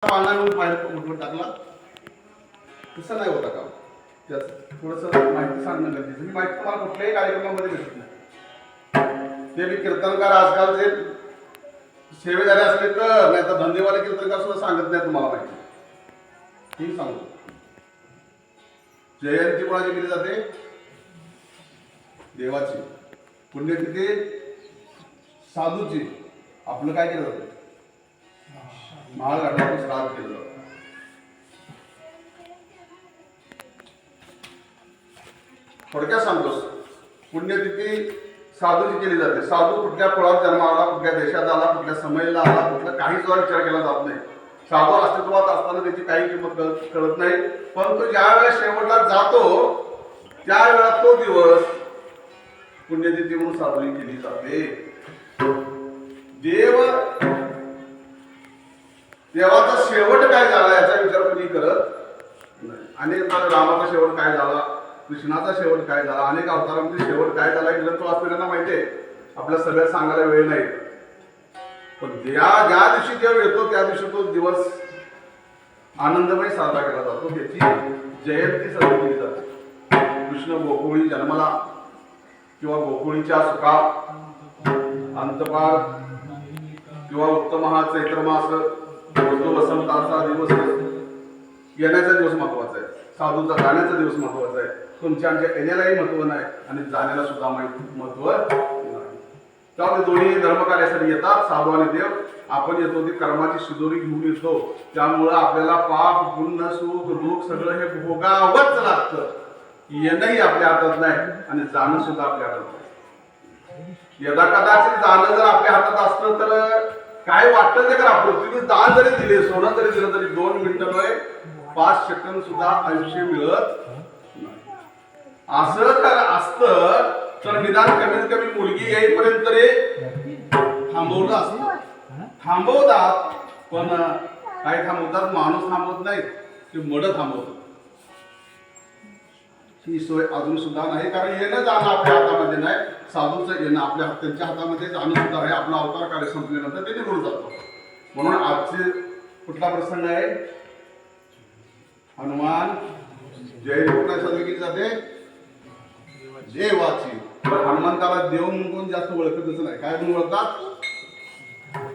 पालनावरून बाहेर उठवून टाकला तसं नाही होता का त्याचं थोडंसं माहिती सांगणं गरजेचं. ही माहिती तुम्हाला कुठल्याही कार्यक्रमामध्ये भेटत नाही. ते मी कीर्तनकार आजकालचे सेवेदारी असले तर नाही तर धंदेवाले कीर्तनकार सुद्धा सांगत नाही तुम्हाला माहिती. ही सांगतो. जयंती कोणाची केली जाते? देवाची. पुण्यतिथी साधूची. आपलं काय केलं जातं? महाळ घाटातून श्राद्ध केलं जातं. थोडक्यात सांगतोस. पुण्यतिथी साधूची केली जाते. साधू कुठल्या कुळात जन्म आला, कुठल्या देशात आला, कुठल्या समयला आला, कुठला काहीच विचार केला जात नाही. साधू अस्तित्वात असताना त्याची काही किंमत कळत नाही. पण तो ज्या वेळेला शेवटला जातो त्यावेळेला तो दिवस पुण्यतिथी म्हणून साजरी केली जाते. देवाचा शेवट काय झाला याचा विचार कोणी करत नाही. अनेक रामाचा शेवट काय झाला, कृष्णाचा शेवट काय झाला, अनेक अवतारांचे शेवट काय झाला हे ग्रंथ वाचलेल्यांना माहिती आहे. आपल्या सगळ्यात सांगायला वेळ नाही. पण ज्या दिवशी जेव्हा येतो त्या दिवशी तो दिवस आनंदमय साजरा केला जातो. त्याची जयंती साजरी केली जाते. कृष्ण गोकुळी जन्मला किंवा गोकुळीच्या सुखा अंतपार किंवा उत्तम हा चैत्र मास वसंताचा दिवस येण्याचा दिवस महत्वाचा आहे. साधूचा जाण्याचा दिवस महत्वाचा आहे. तुमच्या आमच्या येण्यालाही महत्व नाही आणि जाण्याला सुद्धा महत्व नाही. त्यामुळे दोन्ही धर्मकार्यासाठी येतात साधू आणि देव. आपण येतो ती कर्माची शिदोरी घेऊन येतो. त्यामुळं आपल्याला पाप पुण्य सुख दुःख सगळं हे भोगावंच लागतं. येणंही आपल्या हातात नाही आणि जाणं सुद्धा आपल्या हातात नाही. यदा कदाचित जाणं जर आपल्या हातात असतं तर काय वाटतं ते करा. पृथ्वी दान जरी दिले, सोनं जरी दिलं तरी 2 मिनिटांमध्ये 5 सेकंद सुद्धा आयुष्य मिळत नाही. असं तर असतं तर निदान कमीत कमी मुलगी येईपर्यंत तरी थांबवलं असतं. थांबवतात पण काय थांबवतात? माणूस थांबवत नाही, ते मड थांबवतात. ही सोय अजून सुद्धा नाही. कारण येणं जाणं आपल्या हातामध्ये नाही. साधूचं येणं आपल्या त्यांच्या हातामध्ये जाणं सुद्धा आहे. आपला अवतार कार्य संपल्यानंतर ते निघून जातो. म्हणून आजचे कुठला प्रसंग आहे? हनुमान जयंती कुठल्या साजरी केली जाते? देवाची. हनुमंताला देव म्हणून जास्त ओळखतच नाही. काय म्हणून ओळखतात?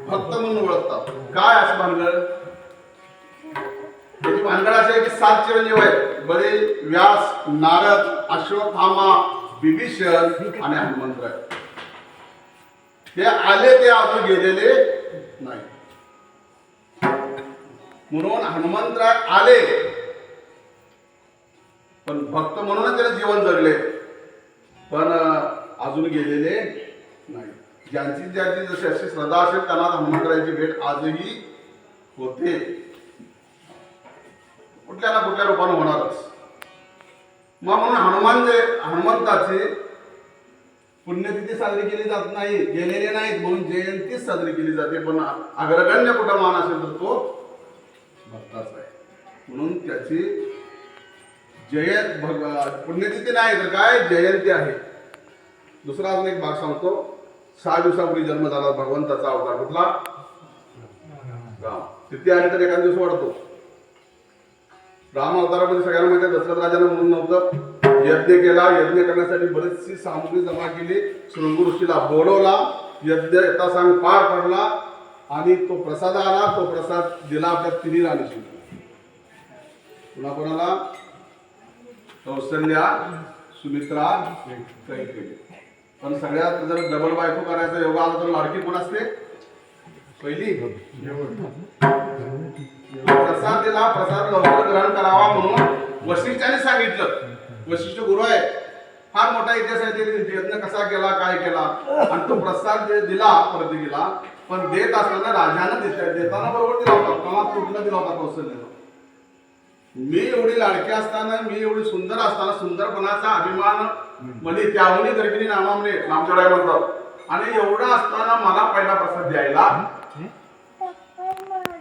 भक्त म्हणून ओळखतात. काय असं भानगड? त्याची भानगड अशी आहे की 7 चिरंजीव आहेत. बळी, व्यास, नारद, अश्वत्थामा, विभीषण आणि हनुमंतराय. ते आले ते अजून गेलेले नाही. म्हणून हनुमंतराय आले पण भक्त म्हणूनच त्याने जीवन जगले पण अजून गेलेले नाही. ज्यांची जशी अशी श्रद्धा असेल त्यांना हनुमंतरायाची भेट आजही होते. कुठल्या ना कुठल्या रूपाने होणारच. मग म्हणून हनुमंताची पुण्यतिथी साजरी केली जात नाही, गेलेले नाहीत म्हणून जयंती साजरी केली जाते. पण अग्रगण्य कुठं मान असेल तर तो भक्ताचा आहे. म्हणून त्याची पुण्यतिथी नाही तर काय जयंती आहे. दुसरा अजून एक भाग सांगतो. 6 दिवसापूर्वी जन्म झाला भगवंताचा अवतार कुठला? राम. तिथी आली तर एखाद दिवस वाढतो. राम अवतारामध्ये सगळ्यांना माहिती आहे दशरथ राजाने म्हणून नव्हतं. यज्ञ केला. यज्ञ करण्यासाठी बरीचशी सामग्री जमा केली. शृंग ऋषीला बोलवला. यज्ञ यथासांग पार पडला आणि तो प्रसाद आला. तो प्रसाद दिला आपल्या 3 राणीशी. पुन्हा कोणाला? कौसल्या, सुमित्रा, कैकेयी. पण सगळ्यात जर डबल बायको करायचा योग आला तर लाडकी कोण असते? पहिली. प्रसाद दिला. प्रसाद लवकर ग्रहण करावा म्हणून वशिष्ठाने सांगितलं. वशिष्ठ गुरु आहे. फार मोठा इतिहास आहे. ते यज्ञ कसा केला, काय केला आणि तो प्रसाद दिला प्रत्येकीला. पण देत असताना राजाने देताना बरोबर दिला होता. कोणाला तुटला दिला होता? कौशल्याला. मी एवढी लाडकी असताना, मी एवढी सुंदर असताना, सुंदरपणाचा अभिमान मध्ये त्याहूनही गर्भिणी नामामने नामचोडाय म्हणतात आणि एवढा असताना मला पहिला प्रसाद द्यायला